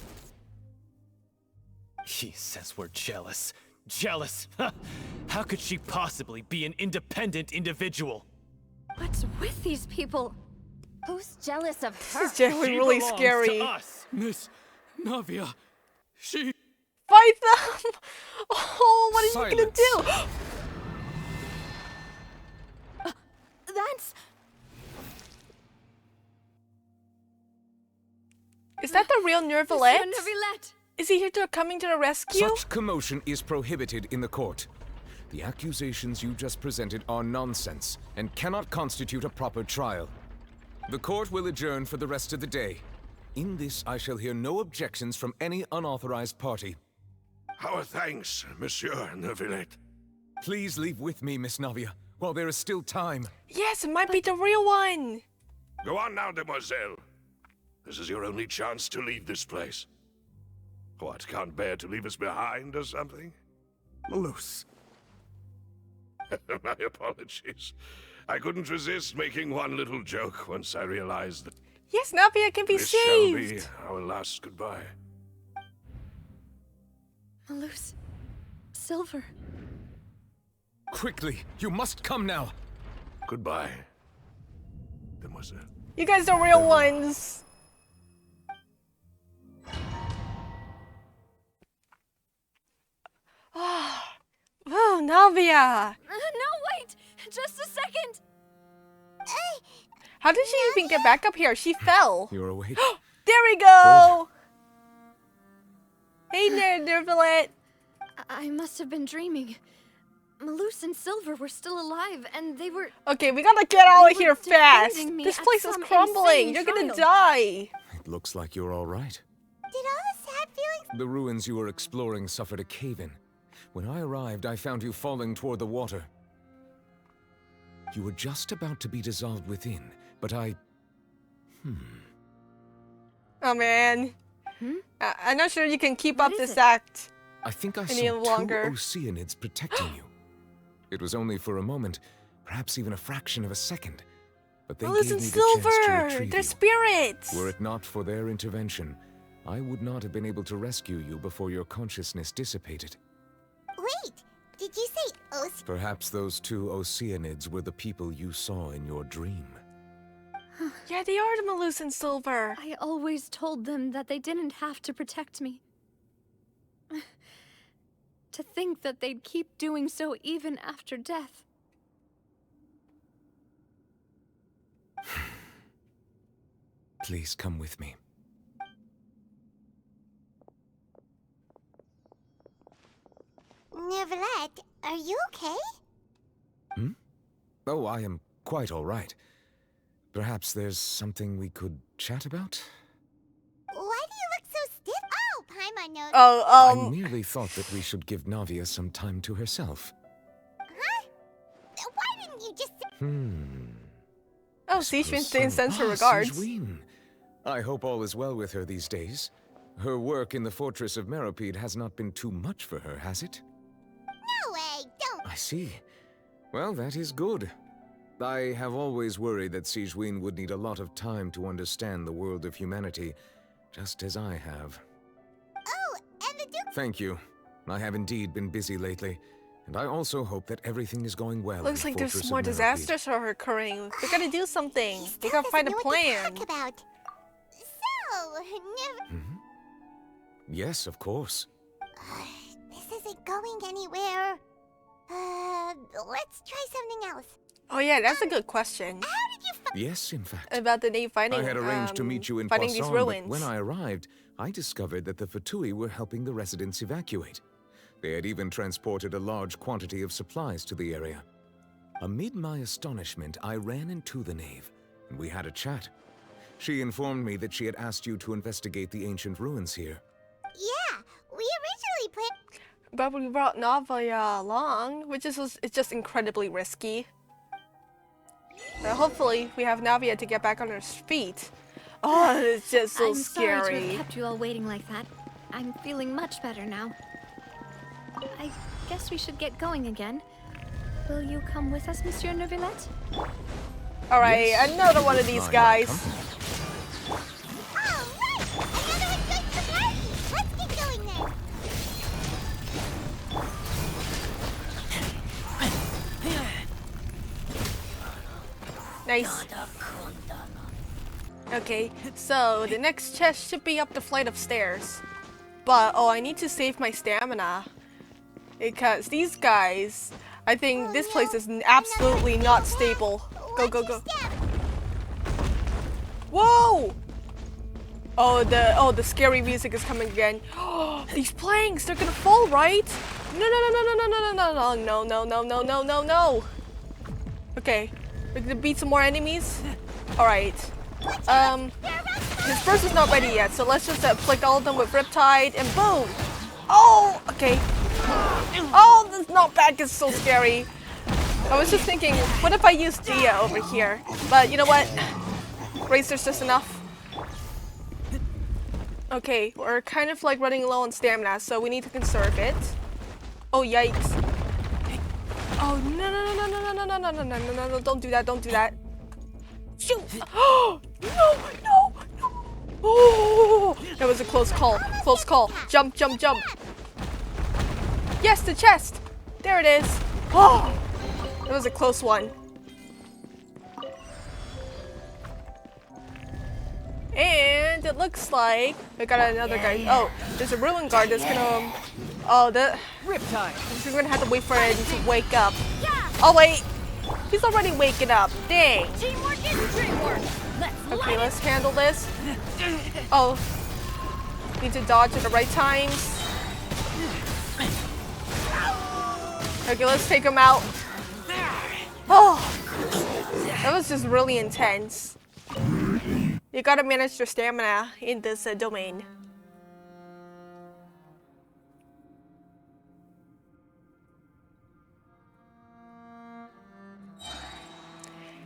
He says we're jealous. Jealous? How could she possibly be an independent individual? What's with these people? Who's jealous of her? This is genuinely really belongs scary. to us. Miss Navia, she... Fight them! Oh, what are you gonna do? That's... Is that the real Neuvillette? Monsieur Neuvillette! Is he here coming to the rescue? Such commotion is prohibited in the court. The accusations you just presented are nonsense and cannot constitute a proper trial. The court will adjourn for the rest of the day. In this, I shall hear no objections from any unauthorized party. Our thanks, Monsieur Neuvillette. Please leave with me, Miss Navia, while there is still time. Yes, it might be the real one. Go on now, demoiselle. This is your only chance to leave this place. What, can't bear to leave us behind or something? Malus. My apologies. I couldn't resist making one little joke once I realized that Yes, Navia can be this saved. shall be our last goodbye. Malus. Silver. Quickly, you must come now. Goodbye, demoiselle. You guys are real ones. Oh, Navia! No, wait! Just a second! How did she even get back up here? She fell. You're awake. There we go! Hey there, Neuvillette. I must have been dreaming. Malus and Silver were still alive, and they were... Okay, we gotta get out of here fast. defending me This at place is some crumbling. insane You're gonna trial. die. It looks like you're all right. Did all the sad feelings... The ruins you were exploring suffered a cave-in. When I arrived, I found you falling toward the water. You were just about to be dissolved within, but I... Oh, man. I'm not sure you can keep up is this it? act. I think I Any saw longer. two Oceanids protecting you. It was only for a moment, perhaps even a fraction of a second. But they Malus gave and me the chance to Silver! retrieve They're you. spirits! Were it not for their intervention, I would not have been able to rescue you before your consciousness dissipated. Wait, did you say Perhaps those two Oceanids were the people you saw in your dream. Yeah, they are the Malus and Silver. I always told them that they didn't have to protect me. To think that they'd keep doing so even after death. Please come with me. Neuvillette, are you okay? Oh, I am quite all right. Perhaps there's something we could chat about? Why do you look so stiff? Oh, Paimon knows. Oh, I merely thought that we should give Navia some time to herself. Huh? Why didn't you just... Oh, Seishun sends her Ah, regards. Seishun. I hope all is well with her these days. Her work in the Fortress of Meropide has not been too much for her, has it? No way, don't. I see. Well, that is good. I have always worried that Sigewinne would need a lot of time to understand the world of humanity, just as I have. Oh, and the Duke. Thank you. I have indeed been busy lately, and I also hope that everything is going well. Looks like Fortress there's of more Meropide. disasters are occurring. We gotta do something. We gotta find a plan. Talk about. So, never. Yes, of course. This isn't going anywhere. Let's try something else. Oh yeah, that's a good question. How did you Yes, in fact. About the name fighting. I had arranged to meet you in fighting Poisson, these but ruins. when I arrived, I discovered that the Fatui were helping the residents evacuate. They had even transported a large quantity of supplies to the area. Amid my astonishment, I ran into the knave, and we had a chat. She informed me that she had asked you to investigate the ancient ruins here. Yeah, we originally planned. But we brought Navia along, which is it's just incredibly risky. Hopefully, we have Navia to get back on her feet. Oh, it's just so I'm sorry to scary. have kept you all waiting like that. I'm feeling much better now. I guess we should get going again. Will you come with us, Monsieur Neuvillette? Alright, Yes. another one of these guys. Nice. Okay, so the next chest should be up the flight of stairs. But, oh, I need to save my stamina. Because these guys, I think this place is absolutely not stable. Go, go, go. Whoa! Oh, the scary music is coming again. These planks, they're gonna fall, right? No, no, no, no, no, no, no, no, no, no, no, no, no, no, no. Okay, we're gonna beat some more enemies. All right. His burst is not ready yet, so let's just afflict all of them with Riptide and boom. Oh, okay. Oh, this knockback is so scary. I was just thinking, what if I use Gia over here? But you know what? Razor's just enough. Okay, we're kind of like running low on stamina, so we need to conserve it. Oh, yikes. Oh, no, no, no, no, no, no, no, no, no, no, no, no, don't do that, don't do that. Shoot! Oh, no, no, no. Oh, that was a close call, close call. Jump, jump, jump. Yes, the chest. There it is. Oh, that was a close one. And it looks like we got another guy. Oh, there's a ruin guard that's gonna. Oh, the Riptide. We're gonna have to wait for him to wake up. Oh wait, he's already waking up. Dang. Teamwork is teamwork. Okay, let's handle this. Oh, need to dodge at the right times. Okay, let's take him out. Oh, that was just really intense. You gotta manage your stamina in this domain.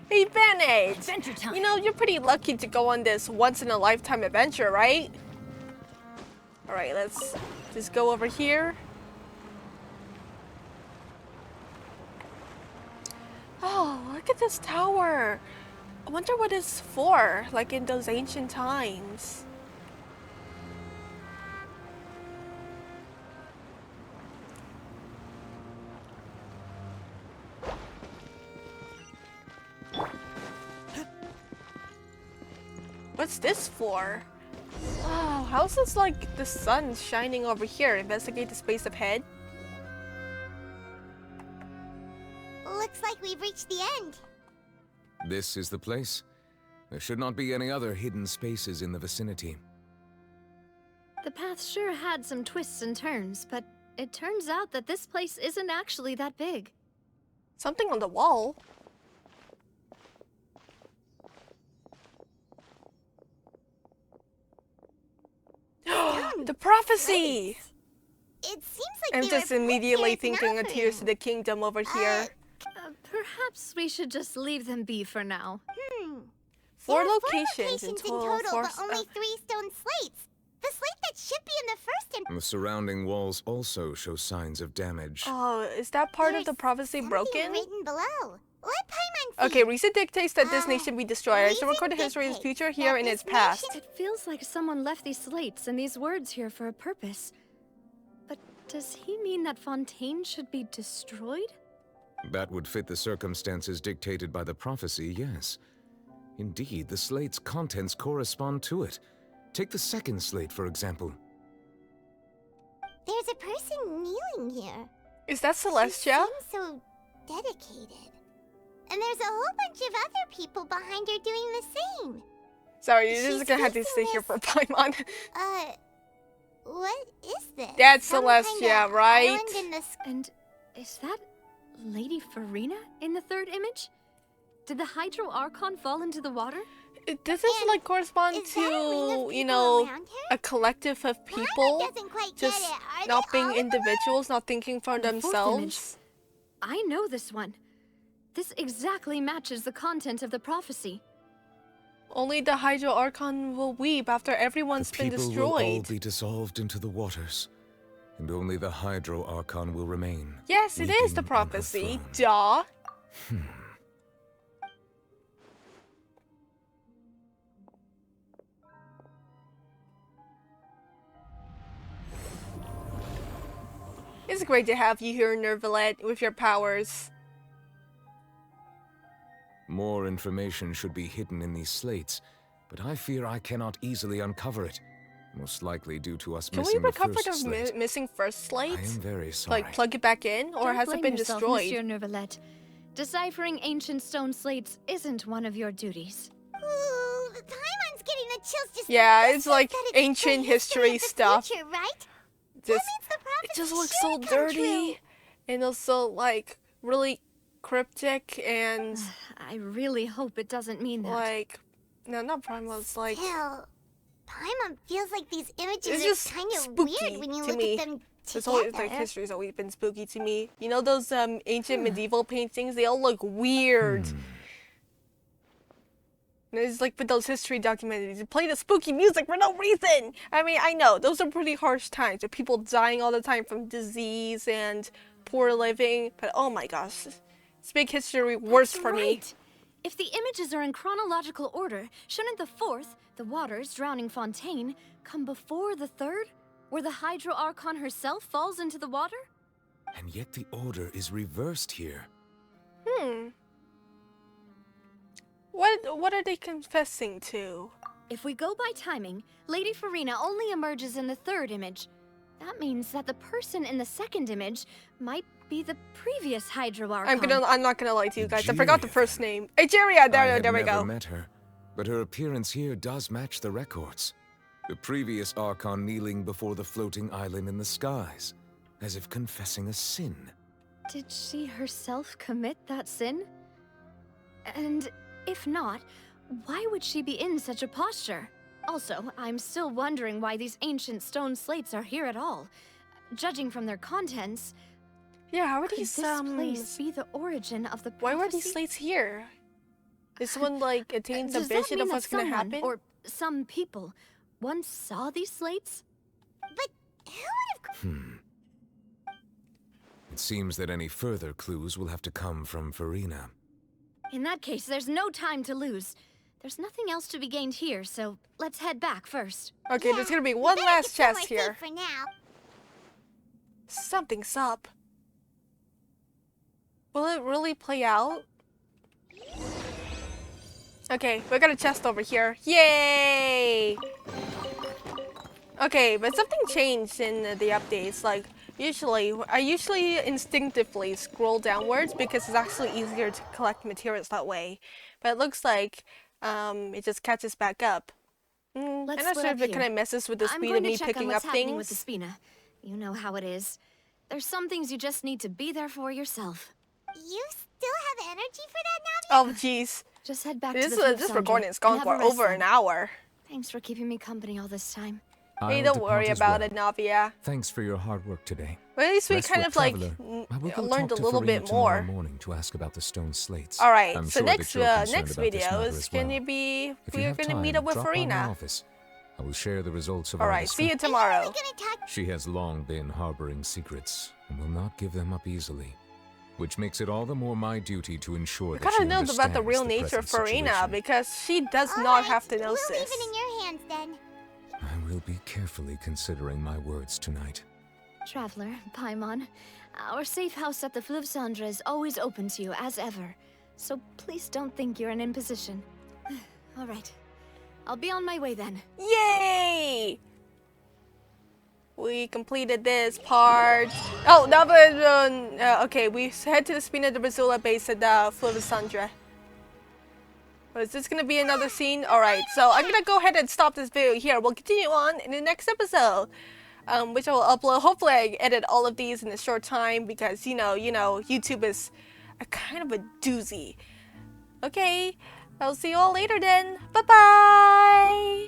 Hey Bennett! Adventure time. You know, you're pretty lucky to go on this once-in-a-lifetime adventure, right? Alright, let's just go over here. Oh, look at this tower! I wonder what it's for, like in those ancient times. What's this for? Oh, how's this like the sun shining over here? Investigate the space ahead. Looks like we've reached the end. This is the place. There should not be any other hidden spaces in the vicinity. The path sure had some twists and turns, but it turns out that this place isn't actually that big. Something on the wall. The prophecy! It seems like I'm they just were put immediately here thinking of now. Tears to the Kingdom over here. Perhaps we should just leave them be for now. Four There are locations in total. but only 3 stone slates. The slate that should be in the first and The surrounding walls also show signs of damage. Oh, is that part of the prophecy broken? written below. Let Paimon see. Okay, reason dictates that this nation be destroyed. I shall record the history of its future here in its past. It feels like someone left these slates and these words here for a purpose. But does he mean that Fontaine should be destroyed? That would fit the circumstances dictated by the prophecy, yes. Indeed, the slate's contents correspond to it. Take the second slate, for example. There's a person kneeling here. Is that She Celestia? seems so dedicated. And there's a whole bunch of other people behind her doing the same. Sorry, you're She's just gonna have to stay facing here this- for Paimon. What is this? That's Some Celestia, kinda right? island in the And is that Lady Farina in the third image? Did the Hydro Archon fall into the water? Does this like correspond to, you know, a collective of people doesn't quite just get it. Are not they being all in the individuals, not thinking for The fourth themselves? I know this one. This exactly matches the content of the prophecy. Only the Hydro Archon will weep after everyone's been People will all destroyed. be dissolved into the waters, and only the Hydro Archon will remain. Yes, it is weeping the on her prophecy. throne. Duh. It's great to have you here, Neuvillette, with your powers. More information should be hidden in these slates, but I fear I cannot easily uncover it. Most likely due to us Can we missing the recover first the slate. missing first slate? I am very sorry. Like, plug it back in? Or Don't has it blame been yourself, destroyed? Monsieur Neuvillette. Deciphering ancient stone slates isn't one of your duties. Ooh, Paimon's getting the chills just Yeah, listening it's like that it's ancient the history of the stuff. Future, right? Just, the it just prophecy looks should so come dirty. true. And also, like, really cryptic and, I really hope it doesn't mean that. like, no, not primal, it's like, Still, Paimon feels like these images it's are just kind of spooky weird when you to look me. at them It's always, like, together. history's always been spooky to me. You know those ancient medieval paintings? They all look weird. And it's like with those history documentaries, you play the spooky music for no reason. I mean, I know, those are pretty harsh times with people dying all the time from disease and poor living, but oh my gosh, it's make history worse That's for me. right. If the images are in chronological order, shouldn't the fourth, the waters drowning Fontaine, come before the third, where the Hydro Archon herself falls into the water? And yet the order is reversed here. What are they confessing to? If we go by timing, Lady Farina only emerges in the third image. That means that the person in the second image might be the previous Hydro Archon. I'm not gonna lie to you guys. I forgot the first name. Egeria, I there have we never go. met her, but her appearance here does match the records. The previous Archon kneeling before the floating island in the skies, as if confessing a sin. Did she herself commit that sin? And if not, why would she be in such a posture? Also, I'm still wondering why these ancient stone slates are here at all. Judging from their contents, Yeah, how are could these this place be the origin of the Why were prophecy? these slates here? This one like attains a Does that vision mean of that what's gonna someone, happen? or some people, once saw these slates? But who would have... It seems that any further clues will have to come from Farina. In that case, there's no time to lose. There's nothing else to be gained here, so let's head back first. Okay, there's gonna be one last chest here. For now. Something's up. Will it really play out? Okay, we got a chest over here. Yay! Okay, but something changed in the updates. Like, I usually instinctively scroll downwards because it's actually easier to collect materials that way. But it looks like it just catches back up. I'm Let's not split sure up if it here. kind of messes with the I'm speed going of to me check on picking what's up happening things. with the Spina. You know how it is. There's some things you just need to be there for yourself. You still have energy for that, Navia? Oh, jeez. Just head back to This the food this foundry recording is and gone have for a rest over an then. hour. Thanks for keeping me company all this time. Hey, I'll don't worry depart as about well. it, Navia. Thanks for your hard work today. But at least we Rest kind well, of like traveler. I will go learned a talk to little Farina bit tomorrow more. morning to ask about the stone slates. All right, I'm so sure that next you're concerned next about this video matter is as well. gonna be If you we're have gonna time, meet up with drop by my Farina. office. I will share the results of our Alright, see you tomorrow. She has long been harboring secrets and will not give them up easily, which makes it all the more my duty to ensure I that she gotta know understands about the real nature of Farina because she does not have to know We'll leave this. it in your hands then. I will be carefully considering my words tonight. Traveler, Paimon, our safe house at the Fleuve Cendre is always open to you, as ever. So please don't think you're an imposition. All right. I'll be on my way then. Yay! We completed this part. Oh, Navia, okay, we head to the Spina de Brazula base at the Fleuve Cendre. Is this gonna be another scene? Alright, so I'm gonna go ahead and stop this video here. We'll continue on in the next episode. Which I will upload. Hopefully I edit all of these in a short time because, you know, YouTube is a kind of a doozy. Okay, I'll see you all later then. Bye-bye!